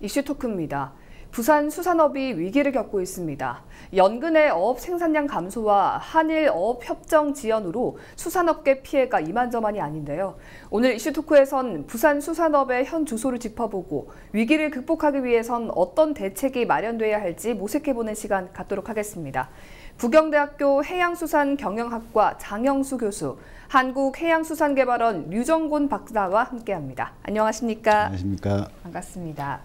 이슈 토크입니다. 부산 수산업이 위기를 겪고 있습니다. 연근의 어업 생산량 감소와 한일 어업 협정 지연으로 수산업계 피해가 이만저만이 아닌데요. 오늘 이슈 토크에선 부산 수산업의 현 주소를 짚어보고 위기를 극복하기 위해선 어떤 대책이 마련돼야 할지 모색해보는 시간 갖도록 하겠습니다. 부경대학교 해양수산경영학과 장영수 교수, 한국해양수산개발원 류정곤 박사와 함께합니다. 안녕하십니까? 안녕하십니까? 반갑습니다.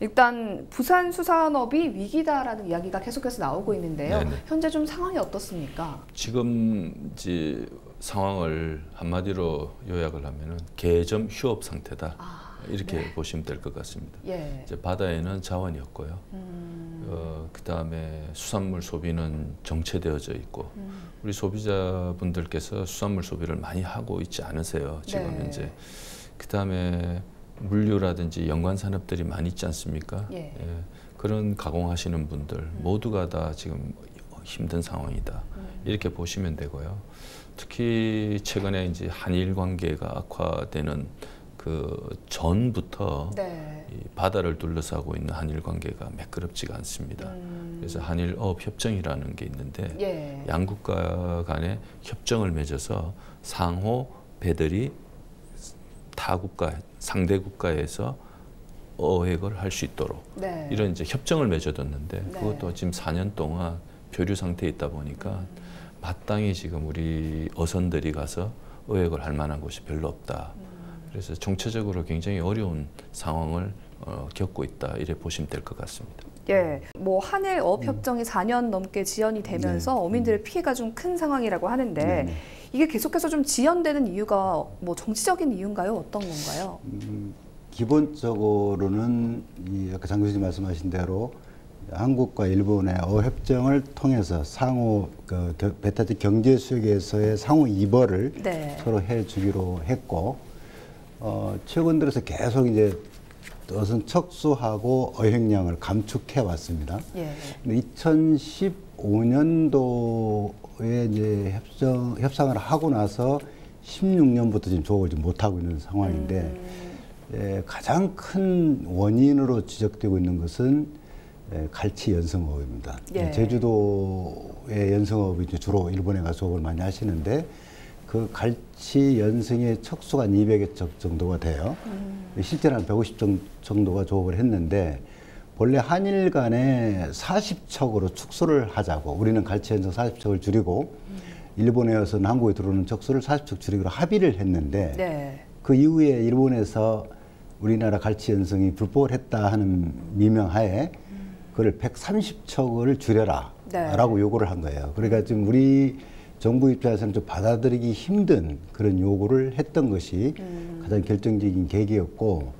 일단 부산 수산업이 위기다라는 이야기가 계속해서 나오고 있는데요. 네네. 현재 좀 상황이 어떻습니까? 지금 이제 상황을 한마디로 요약을 하면은 개점 휴업 상태다. 이렇게 네. 보시면 될 것 같습니다. 예. 이제 바다에는 자원이 없고요. 그다음에 수산물 소비는 정체되어져 있고 우리 소비자분들께서 수산물 소비를 많이 하고 있지 않으세요. 지금 네. 현재. 그다음에 물류라든지 연관 산업들이 많이 있지 않습니까? 예. 예, 그런 가공하시는 분들 모두가 다 지금 힘든 상황이다. 이렇게 보시면 되고요. 특히 최근에 이제 한일 관계가 악화되는 그 전부터 네. 이 바다를 둘러싸고 있는 한일 관계가 매끄럽지가 않습니다. 그래서 한일 어업 협정이라는 게 있는데 예. 양국가 간에 협정을 맺어서 상호 배들이 타 국가, 상대 국가에서 어획을 할 수 있도록 네. 이런 이제 협정을 맺어뒀는데 네. 그것도 지금 4년 동안 표류 상태에 있다 보니까 마땅히 지금 우리 어선들이 가서 어획을 할 만한 곳이 별로 없다. 그래서 정체적으로 굉장히 어려운 상황을 겪고 있다. 이래 보시면 될 것 같습니다. 예, 뭐 한일 어업 협정이 4년 넘게 지연이 되면서 네. 어민들의 피해가 좀 큰 상황이라고 하는데 네. 이게 계속해서 좀 지연되는 이유가 뭐 정치적인 이유인가요? 어떤 건가요? 기본적으로는 아까 장 교수님 말씀하신 대로 한국과 일본의 어업 협정을 통해서 상호 배타적 경제 수역에서의 상호 이벌을 네. 서로 해주기로 했고 최근 들어서 계속 이제 어선 척수하고 어획량을 감축해 왔습니다. 예. 2015년도에 이제 협상을 하고 나서 16년부터 지금 조업을 못 하고 있는 상황인데 가장 큰 원인으로 지적되고 있는 것은 갈치 연성어업입니다. 예. 제주도의 연성어업이 이제 주로 일본에 가서 조업을 많이 하시는데 그 갈치 연성의 척수가 200여 척 정도가 돼요. 실제로 한 150척 정도가 조업을 했는데 본래 한일 간에 40척으로 축소를 하자고 우리는 갈치 연성 40척을 줄이고 일본에서는 한국에 들어오는 척수를 40척 줄이기로 합의를 했는데 네. 그 이후에 일본에서 우리나라 갈치 연성이 불법을 했다 하는 미명하에 그걸 130척을 줄여라 라고 요구를 한 거예요. 그러니까 지금 우리 정부 입장에서는 좀 받아들이기 힘든 그런 요구를 했던 것이 가장 결정적인 계기였고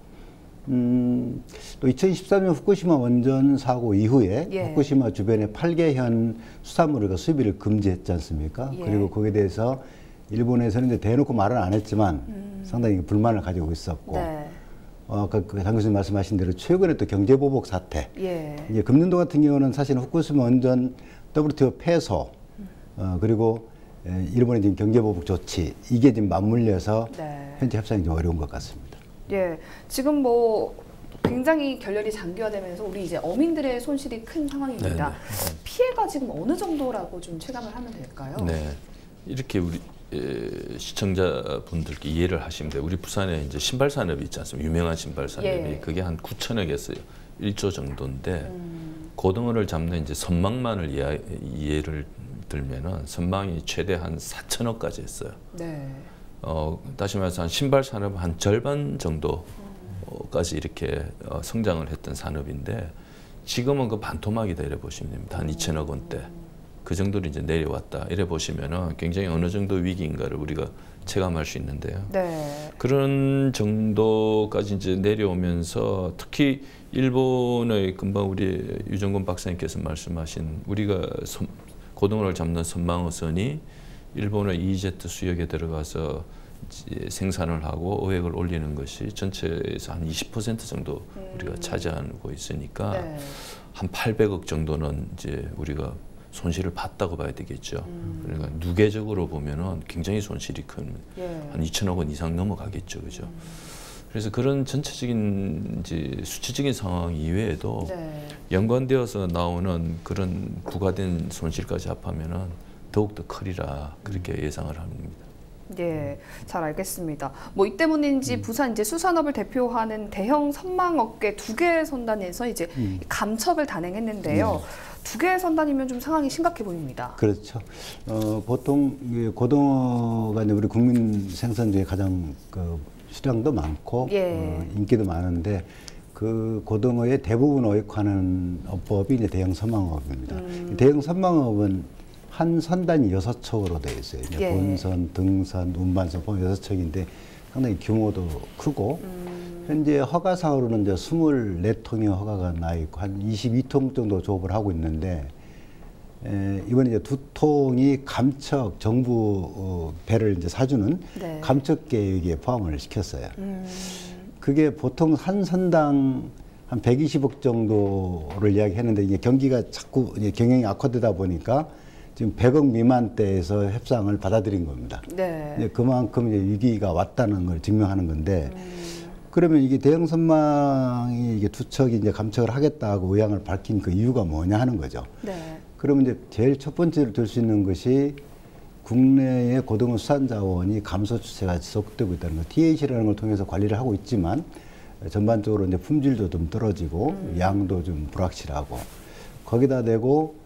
또 2013년 후쿠시마 원전 사고 이후에 예. 후쿠시마 주변에 8개현 수산물을 수입을 금지했지 않습니까? 예. 그리고 거기에 대해서 일본에서는 이제 대놓고 말은 안 했지만 상당히 불만을 가지고 있었고 네. 아까 장 교수님 말씀하신 대로 최근에 또 경제보복 사태 예. 이제 금년도 같은 경우는 사실은 후쿠시마 원전 WTO 패소 그리고 일본의 지금 경제보복 조치 이게 지금 맞물려서 네. 현재 협상이 좀 어려운 것 같습니다. 예. 지금 뭐 굉장히 결렬이 장기화되면서 우리 이제 어민들의 손실이 큰 상황입니다. 네네. 피해가 지금 어느 정도라고 좀 체감을 하면 될까요? 네, 이렇게 우리 시청자분들께 이해를 하시면 돼요. 우리 부산에 이제 신발 산업이 있지 않습니까? 유명한 신발 산업이 예. 그게 한 9천억에서 1조 정도인데 고등어를 잡는 이제 선망만을 이해를 들면은 선망이 최대 한 4천억까지 했어요. 네. 다시 말해서 한 신발 산업 한 절반 정도까지 이렇게 성장을 했던 산업인데 지금은 그 반토막이다 이래 보시면 됩니다. 한 2천억 원대 그 정도로 이제 내려왔다 이래 보시면은 굉장히 어느 정도 위기인가를 우리가 체감할 수 있는데요. 네. 그런 정도까지 이제 내려오면서 특히 일본의 금방 우리 유정곤 박사님께서 말씀하신 우리가 고등어를 잡는 선망어선이 일본의 EEZ 수역에 들어가서 생산을 하고 어획을 올리는 것이 전체에서 한 20% 정도 우리가 차지하고 있으니까 네. 한 800억 정도는 이제 우리가 손실을 봤다고 봐야 되겠죠. 그러니까 누계적으로 보면은 굉장히 손실이 큰 한 2천억 원 이상 넘어가겠죠, 그죠? 그래서 그런 전체적인 이제 수치적인 상황 이외에도 네. 연관되어서 나오는 그런 부과된 손실까지 합하면은 더욱더 크리라 그렇게 예상을 합니다. 예, 잘 알겠습니다. 뭐 이 때문인지 부산 이제 수산업을 대표하는 대형 선망업계 2개 선단에서 이제 감척을 단행했는데요. 2개 선단이면 좀 상황이 심각해 보입니다. 그렇죠. 보통 고등어가 이제 우리 국민 생선 중에 가장 수량도 많고 예. 인기도 많은데 그 고등어의 대부분 어획하는 업법이 이제 대형 선망업입니다. 대형 선망업은 한 선단이 6척으로 되어 있어요. 이제 예. 본선, 등선, 운반선 포함 6척인데 상당히 규모도 크고 현재 허가상으로는 이제 24통의 허가가 나 있고 한 22통 정도 조업을 하고 있는데 이번에 이제 2통이 감척 정부 배를 이제 사주는 네. 감척 계획에 포함을 시켰어요. 그게 보통 한 선당 한 120억 정도를 이야기했는데 이게 경기가 자꾸 이제 경영이 악화되다 보니까 지금 100억 미만대에서 협상을 받아들인 겁니다. 네. 이제 그만큼 이제 위기가 왔다는 걸 증명하는 건데 그러면 이게 대형 선망이 이게 2척이 이제 감척을 하겠다고 의향을 밝힌 그 이유가 뭐냐 하는 거죠. 네. 그러면 이제 제일 첫 번째로 들 수 있는 것이 국내의 고등어 수산 자원이 감소 추세가 지속되고 있다는 거. TAC라는 걸 통해서 관리를 하고 있지만 전반적으로 이제 품질도 좀 떨어지고 양도 좀 불확실하고 거기다 대고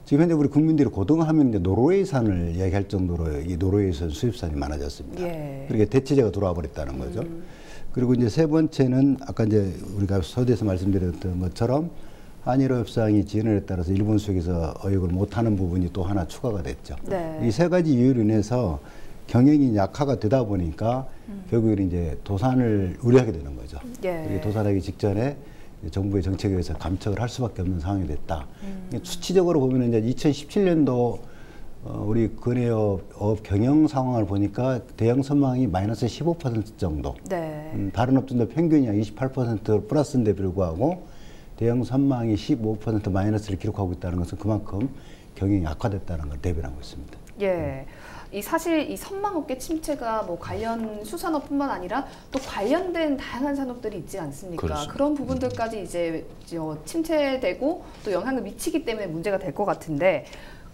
지금 현재 우리 국민들이 고등어 하면 이제 노르웨이산을 이야기할 정도로 이 노르웨이산 수입산이 많아졌습니다. 예. 그러니까 대체제가 돌아와 버렸다는 거죠. 그리고 이제 세 번째는 아까 이제 우리가 서두에서 말씀드렸던 것처럼 한일어 협상이 진행에 따라서 일본 수역에서 어획을 못하는 부분이 또 하나 추가가 됐죠. 네. 이 세 가지 이유로 인해서 경영이 약화가 되다 보니까 결국은 이제 도산을 우려하게 되는 거죠. 예. 그리고 도산하기 직전에 정부의 정책에 의해서 감척을 할 수밖에 없는 상황이 됐다. 수치적으로 보면 이제 2017년도 우리 근해업 경영 상황을 보니까 대형 선망이 마이너스 15% 정도. 네. 다른 업종도 평균이 28% 플러스인데 불구하고 대형 선망이 15% 마이너스를 기록하고 있다는 것은 그만큼 경영이 악화됐다는 걸 대변하고 있습니다. 예. 이 사실 이 선망업계 침체가 뭐 관련 수산업뿐만 아니라 또 관련된 다양한 산업들이 있지 않습니까? 그렇습니다. 그런 부분들까지 이제 침체되고 또 영향을 미치기 때문에 문제가 될 것 같은데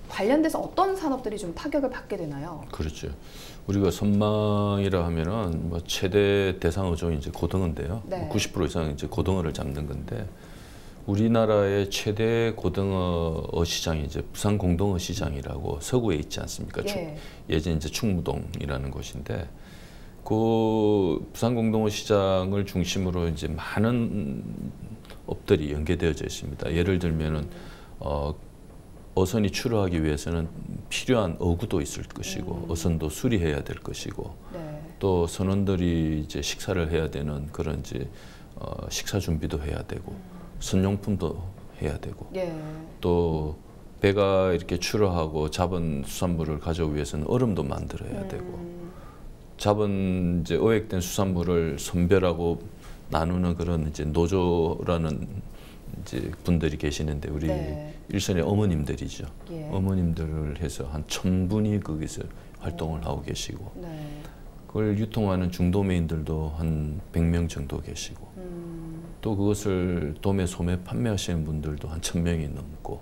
관련돼서 어떤 산업들이 좀 타격을 받게 되나요? 그렇죠. 우리가 선망이라 하면은 뭐 최대 대상 어종이 이제 고등어인데요. 네. 90% 이상 이제 고등어를 잡는 건데 우리나라의 최대 고등어 시장이 이제 부산 공동어 시장이라고 서구에 있지 않습니까? 예. 예전 이제 충무동이라는 곳인데 그 부산 공동어 시장을 중심으로 이제 많은 업들이 연계되어져 있습니다. 예를 들면은 어선이 출하하기 위해서는 필요한 어구도 있을 것이고 어선도 수리해야 될 것이고 네. 또 선원들이 이제 식사를 해야 되는 그런 이제 식사 준비도 해야 되고 선용품도 해야 되고 예. 또 배가 이렇게 출하하고 잡은 수산물을 가져오기 위해서는 얼음도 만들어야 되고 잡은 이제 어획된 수산물을 선별하고 나누는 그런 이제 노조라는 이제 분들이 계시는데 우리 네. 일선의 어머님들이죠. 예. 어머님들을 해서 한 1000분이 거기서 활동을 하고 계시고 네. 그걸 유통하는 중도매인들도 한 100명 정도 계시고 또 그것을 도매, 소매 판매하시는 분들도 한 1000명이 넘고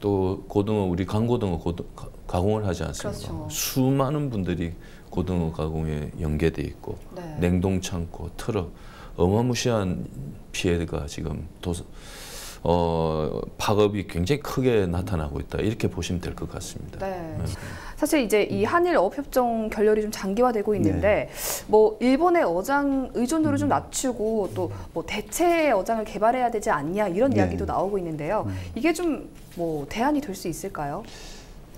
또 고등어, 우리 강고등어 가공을 하지 않습니까? 그렇죠. 수많은 분들이 고등어 가공에 연계돼 있고 네. 냉동창고, 트럭 어마무시한 피해가 지금 파업이 굉장히 크게 나타나고 있다 이렇게 보시면 될 것 같습니다. 네. 사실 이제 이 한일 어업협정 결렬이 좀 장기화되고 있는데 뭐 일본의 어장 의존도를 좀 낮추고 또 뭐 대체 어장을 개발해야 되지 않냐 이런 이야기도 나오고 있는데요. 이게 좀 뭐 대안이 될 수 있을까요?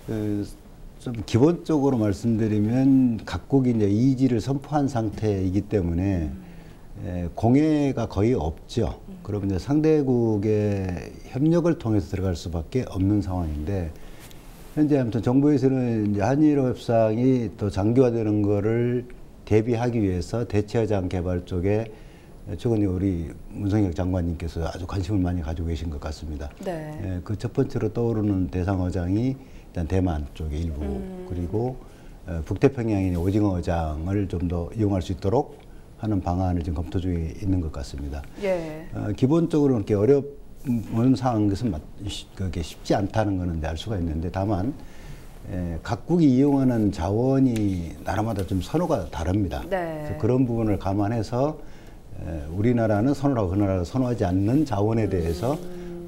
좀 기본적으로 말씀드리면 각국이 이제 이의지를 선포한 상태이기 때문에 공해가 거의 없죠. 그러면 이제 상대국의 협력을 통해서 들어갈 수밖에 없는 상황인데 현재 아무튼 정부에서는 이제 한일어 협상이 또 장기화되는 거를 대비하기 위해서 대체어장 개발 쪽에 최근에 우리 문성혁 장관님께서 아주 관심을 많이 가지고 계신 것 같습니다. 네. 그 첫 번째로 떠오르는 대상 어장이 일단 대만 쪽의 일부 그리고 북태평양의 오징어 어장을 좀 더 이용할 수 있도록 하는 방안을 지금 검토 중에 있는 것 같습니다. 예. 기본적으로 이렇게 어려운 상황에서 그게 쉽지 않다는 것은 알 수가 있는데 다만 각국이 이용하는 자원이 나라마다 좀 선호가 다릅니다. 네. 그래서 그런 부분을 감안해서 우리나라는 선호하고 그 나라가 선호하지 않는 자원에 대해서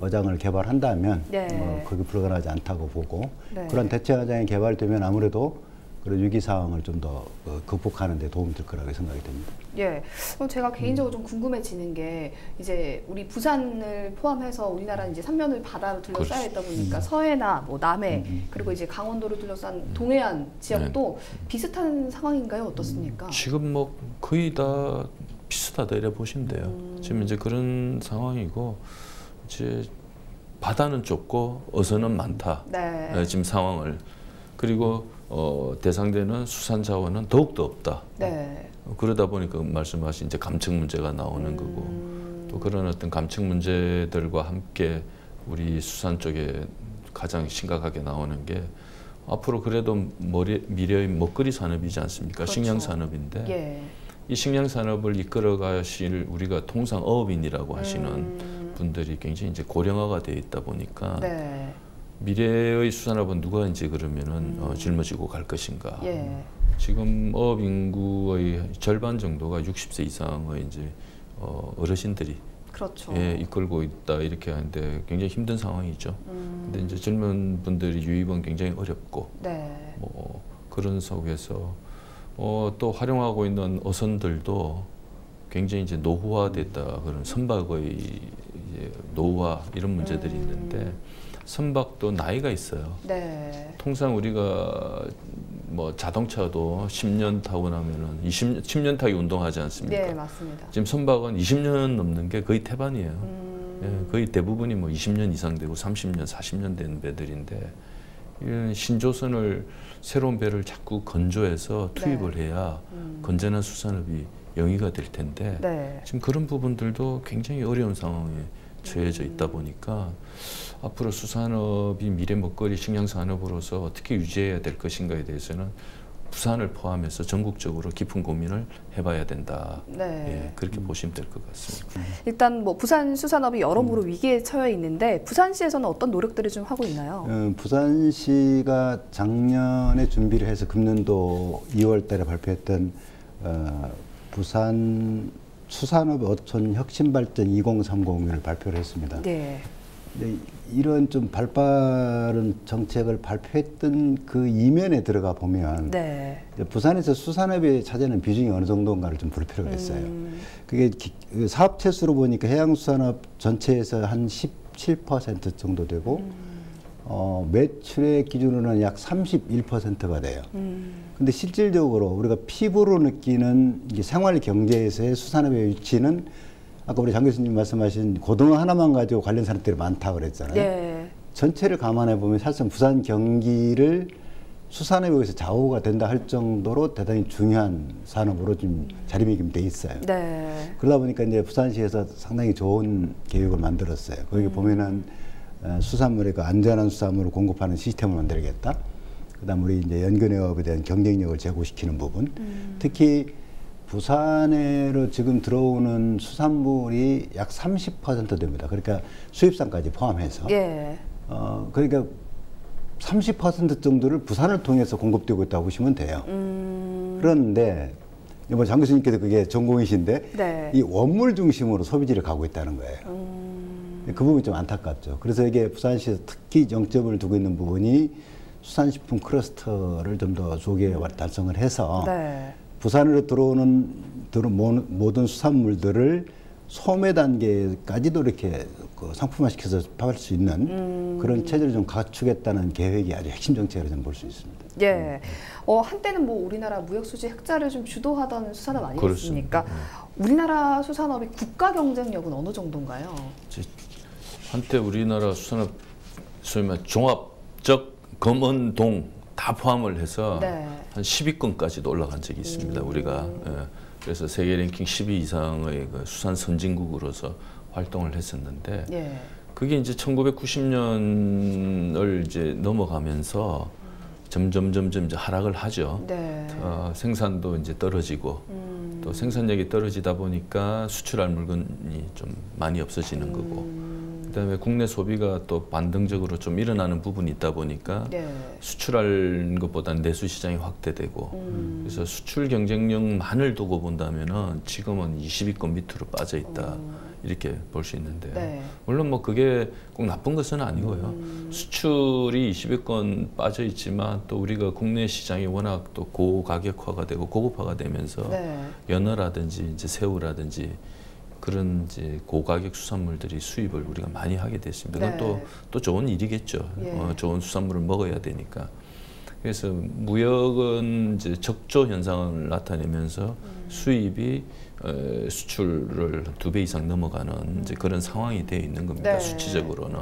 어장을 개발한다면 네. 그게 불가능하지 않다고 보고 네. 그런 대체 어장이 개발되면 아무래도 그런 위기 상황을 좀 더 극복하는 데 도움이 될 거라고 생각이 됩니다. 예. 그럼 제가 개인적으로 좀 궁금해지는 게 이제 우리 부산을 포함해서 우리나라는 이제 삼면을 바다로 둘러싸여 있다 보니까 서해나 뭐 남해 그리고 이제 강원도를 둘러싼 동해안 지역도 비슷한 상황인가요? 어떻습니까? 지금 뭐 거의 다 비슷하다 이래 보시면 돼요. 지금 이제 그런 상황이고 이제 바다는 좁고 어선은 많다. 네. 지금 상황을 그리고 대상되는 수산 자원은 더욱더 없다. 네. 그러다 보니까 말씀하신 이제 감측 문제가 나오는 거고 또 그런 어떤 감측 문제들과 함께 우리 수산 쪽에 가장 심각하게 나오는 게 앞으로 그래도 미래의 먹거리 산업이지 않습니까? 그렇죠. 식량 산업인데 예. 이 식량 산업을 이끌어 가실 우리가 통상 어업인이라고 하시는 분들이 굉장히 이제 고령화가 돼 있다 보니까 네. 미래의 수산업은 누가 이제 그러면은 짊어지고 갈 것인가? 예. 지금 어업 인구의 절반 정도가 60세 이상의 이제 어르신들이 그렇죠. 예, 이끌고 있다 이렇게 하는데 굉장히 힘든 상황이죠. 근데 이제 젊은 분들이 유입은 굉장히 어렵고 네. 뭐 그런 속에서 또 활용하고 있는 어선들도 굉장히 이제 노후화됐다 그런 선박의 이제 노후화 이런 문제들이 있는데. 선박도 나이가 있어요. 네. 통상 우리가 뭐 자동차도 10년 타고 나면은 10년 타기 운동하지 않습니까? 네, 맞습니다. 지금 선박은 20년 넘는 게 거의 태반이에요. 예, 거의 대부분이 뭐 20년 이상 되고 30년, 40년 된 배들인데 이런 신조선을 새로운 배를 자꾸 건조해서 투입을 해야 건전한 수산업이 영위가 될 텐데 네. 지금 그런 부분들도 굉장히 어려운 상황에 처해져 있다 보니까 앞으로 수산업이 미래 먹거리 식량 산업으로서 어떻게 유지해야 될 것인가에 대해서는 부산을 포함해서 전국적으로 깊은 고민을 해봐야 된다. 네. 예, 그렇게 보시면 될 것 같습니다. 일단 뭐 부산 수산업이 여러모로 위기에 처해 있는데 부산시에서는 어떤 노력들을 좀 하고 있나요? 부산시가 작년에 준비를 해서 금년도 2월달에 발표했던 부산 수산업 어촌 혁신발전 2030을 발표를 했습니다. 네. 근데 이런 좀 발빠른 정책을 발표했던 그 이면에 들어가 보면 네. 부산에서 수산업이 차지하는 비중이 어느 정도인가를 좀 볼 필요가 있어요. 그게 사업 채수로 보니까 해양수산업 전체에서 한 17% 정도 되고 매출의 기준으로는 약 31%가 돼요. 근데 실질적으로 우리가 피부로 느끼는 이게 생활 경제에서의 수산업의 위치는 아까 우리 장 교수님 말씀하신 고등어 하나만 가지고 관련 산업들이 많다고 그랬잖아요. 네. 전체를 감안해 보면 사실상 부산 경기를 수산업에 의해서 좌우가 된다 할 정도로 대단히 중요한 산업으로 좀 자리매김돼 있어요. 네. 그러다 보니까 이제 부산시에서 상당히 좋은 계획을 만들었어요. 거기 보면은 수산물의 그 안전한 수산물을 공급하는 시스템을 만들겠다. 그다음 우리 이제 연근해업에 대한 경쟁력을 제고시키는 부분. 특히 부산에로 지금 들어오는 수산물이 약 30% 됩니다. 그러니까 수입산까지 포함해서. 예. 그러니까 30% 정도를 부산을 통해서 공급되고 있다고 보시면 돼요. 그런데 뭐 장 교수님께서 그게 전공이신데 네. 이 원물 중심으로 소비지를 가고 있다는 거예요. 그 부분이 좀 안타깝죠. 그래서 이게 부산시에서 특히 정점을 두고 있는 부분이 수산식품 클러스터를 좀 더 조기에 달성을 해서 네. 부산으로 들어오는 모든 수산물들을 소매 단계까지도 이렇게 상품화시켜서 팔 수 있는 그런 체제를 좀 갖추겠다는 계획이 아주 핵심 정책으로 좀 볼 수 있습니다. 예. 한때는 뭐 우리나라 무역 수지 흑자를 좀 주도하던 수산업 아니겠습니까? 우리나라 수산업의 국가 경쟁력은 어느 정도인가요? 한때 우리나라 수산업 소위 말 종합적 검은동 다 포함을 해서 네. 한 10위권까지도 올라간 적이 있습니다. 우리가. 예. 그래서 세계 랭킹 10위 이상의 그 수산 선진국으로서 활동을 했었는데 그게 이제 1990년을 이제 넘어가면서 점점 이제 하락을 하죠. 네. 생산도 이제 떨어지고 또 생산력이 떨어지다 보니까 수출할 물건이 좀 많이 없어지는 거고 그다음에 국내 소비가 또 반등적으로 좀 일어나는 부분이 있다 보니까 네. 수출할 것보다는 내수 시장이 확대되고 그래서 수출 경쟁력만을 두고 본다면은 지금은 20위권 밑으로 빠져 있다. 이렇게 볼 수 있는데요. 네. 물론 뭐 그게 꼭 나쁜 것은 아니고요. 수출이 20위권 빠져 있지만 또 우리가 국내 시장이 워낙 또 고가격화가 되고 고급화가 되면서 네. 연어라든지 이제 새우라든지 그런 이제 고가격 수산물들이 수입을 우리가 많이 하게 됐습니다. 네. 그건 또 좋은 일이겠죠. 예. 좋은 수산물을 먹어야 되니까. 그래서 무역은 이제 적조 현상을 나타내면서 수입이 수출을 2배 이상 넘어가는 이제 그런 상황이 되어 있는 겁니다. 네. 수치적으로는.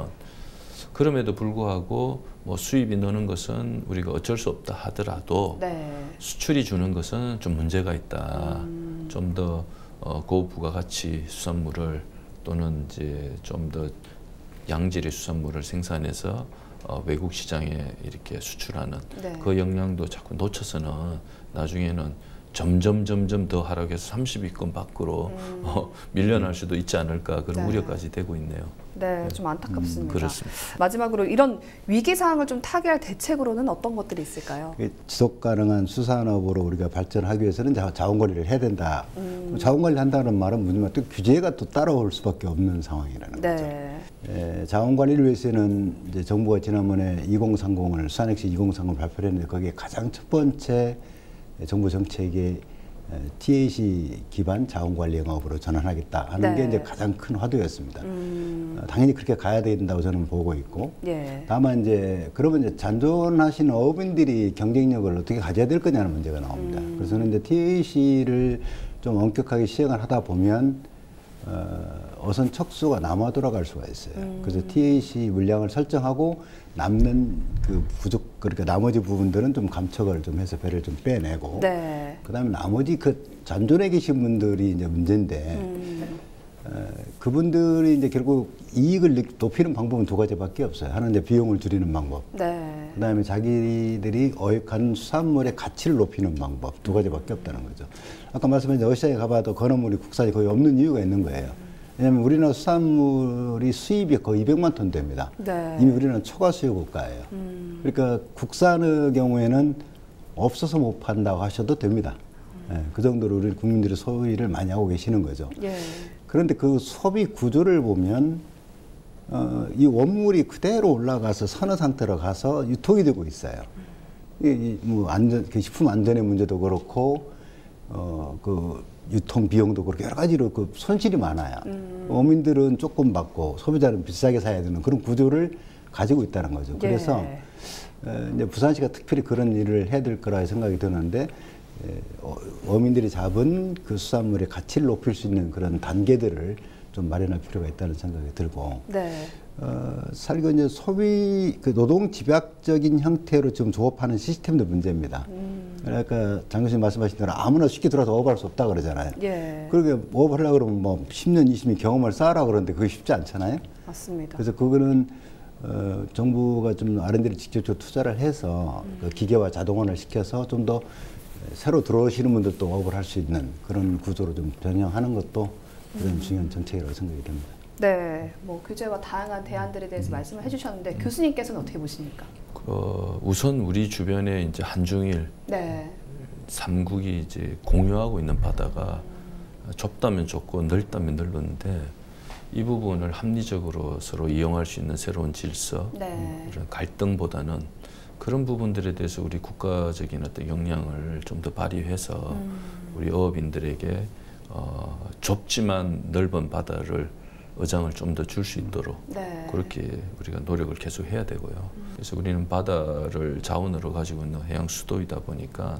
그럼에도 불구하고 뭐 수입이 느는 것은 우리가 어쩔 수 없다 하더라도 네. 수출이 주는 것은 좀 문제가 있다. 좀 더 고부가가치 수산물을 또는 이제 좀 더 양질의 수산물을 생산해서 외국 시장에 이렇게 수출하는 네. 그 역량도 자꾸 놓쳐서는 나중에는 점점 더 하락해서 30위권 밖으로 밀려날 수도 있지 않을까 그런 네. 우려까지 되고 있네요. 네, 좀 안타깝습니다. 그렇습니다. 마지막으로 이런 위기 상황을 좀 타개할 대책으로는 어떤 것들이 있을까요? 지속 가능한 수산업으로 우리가 발전하기 위해서는 자원 관리를 해야 된다. 자원 관리 한다는 말은 뭐냐면 또 규제가 또 따라올 수밖에 없는 상황이라는 거죠. 네. 자원 관리를 위해서는 이제 정부가 지난번에 2030을 수산액시 2030을 발표를 했는데 거기에 가장 첫 번째 정부 정책에 TAC 기반 자원관리 영업으로 전환하겠다 하는 게 네. 이제 가장 큰 화두였습니다. 당연히 그렇게 가야 된다고 저는 보고 있고, 예. 다만 이제 그러면 이제 잔존하신 어업인들이 경쟁력을 어떻게 가져야 될 거냐는 문제가 나옵니다. 그래서 저는 이제 TAC를 좀 엄격하게 시행을 하다 보면 어선 척수가 남아 돌아갈 수가 있어요. 그래서 TAC 물량을 설정하고 남는 그 부족, 그러니까 나머지 부분들은 좀 감척을 좀 해서 배를 좀 빼내고, 네. 그다음에 나머지 그 잔존해 계신 분들이 이제 문제인데, 그분들이 이제 결국 이익을 높이는 방법은 2가지밖에 없어요. 하나는 이제 비용을 줄이는 방법. 네. 그다음에 자기들이 어획한 수산물의 가치를 높이는 방법 2가지밖에 없다는 거죠. 아까 말씀하신 어시장에 가봐도 건어물이 국산이 거의 없는 이유가 있는 거예요. 왜냐하면 우리나라 수산물이 수입이 거의 200만 톤 됩니다. 네. 이미 우리는 초과 수요 국가예요. 그러니까 국산의 경우에는 없어서 못 판다고 하셔도 됩니다. 예, 그 정도로 우리 국민들이 소비를 많이 하고 계시는 거죠. 예. 그런데 그 소비 구조를 보면 이 원물이 그대로 올라가서 선어 상태로 가서 유통이 되고 있어요. 뭐 안전, 식품 안전의 문제도 그렇고 그 유통 비용도 그렇고 여러 가지로 그 손실이 많아요. 어민들은 조금 받고 소비자는 비싸게 사야 되는 그런 구조를 가지고 있다는 거죠. 그래서 이제 부산시가 특별히 그런 일을 해야 될 거라 생각이 드는데 어민들이 잡은 그 수산물의 가치를 높일 수 있는 그런 단계들을 좀 마련할 필요가 있다는 생각이 들고, 네. 사실 이제 소비 그 노동 집약적인 형태로 지금 조업하는 시스템도 문제입니다. 그러니까 장 교수님 말씀하신 대로 아무나 쉽게 들어와서 어업할 수 없다 그러잖아요. 예. 그러게 어업하려고 그러면 뭐 10년, 20년 경험을 쌓으라 그러는데 그게 쉽지 않잖아요. 맞습니다. 그래서 그거는 정부가 좀 R&D를 직접적으로 투자를 해서 그 기계화 자동화를 시켜서 좀 더 새로 들어오시는 분들도 어업을 할 수 있는 그런 구조로 좀 변형하는 것도 그런 중요한 정책이라고 생각이 듭니다. 네, 뭐 규제와 다양한 대안들에 대해서 말씀을 해주셨는데 교수님께서는 어떻게 보십니까? 우선 우리 주변에 이제 한중일 네. 3국이 이제 공유하고 있는 바다가 좁다면 좁고 넓다면 넓은데 이 부분을 합리적으로 서로 이용할 수 있는 새로운 질서, 네. 이런 갈등보다는 그런 부분들에 대해서 우리 국가적인 어떤 역량을 좀 더 발휘해서 우리 어업인들에게 좁지만 넓은 바다를 어장을 좀 더 줄 수 있도록 네. 그렇게 우리가 노력을 계속 해야 되고요. 그래서 우리는 바다를 자원으로 가지고 있는 해양 수도이다 보니까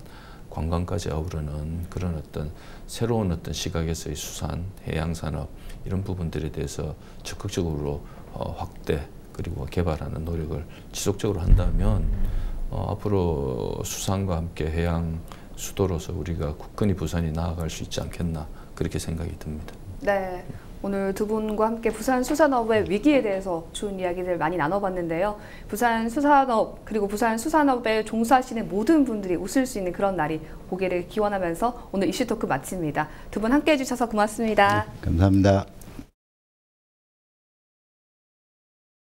관광까지 아우르는 그런 어떤 새로운 어떤 시각에서의 수산, 해양 산업 이런 부분들에 대해서 적극적으로 확대 그리고 개발하는 노력을 지속적으로 한다면 앞으로 수산과 함께 해양 수도로서 우리가 굳건히 부산이 나아갈 수 있지 않겠나 그렇게 생각이 듭니다. 네, 오늘 두 분과 함께 부산 수산업의 위기에 대해서 좋은 이야기들 많이 나눠봤는데요. 부산 수산업 그리고 부산 수산업에 종사하시는 모든 분들이 웃을 수 있는 그런 날이 오기를 기원하면서 오늘 이슈토크 마칩니다. 두 분 함께해 주셔서 고맙습니다. 네, 감사합니다.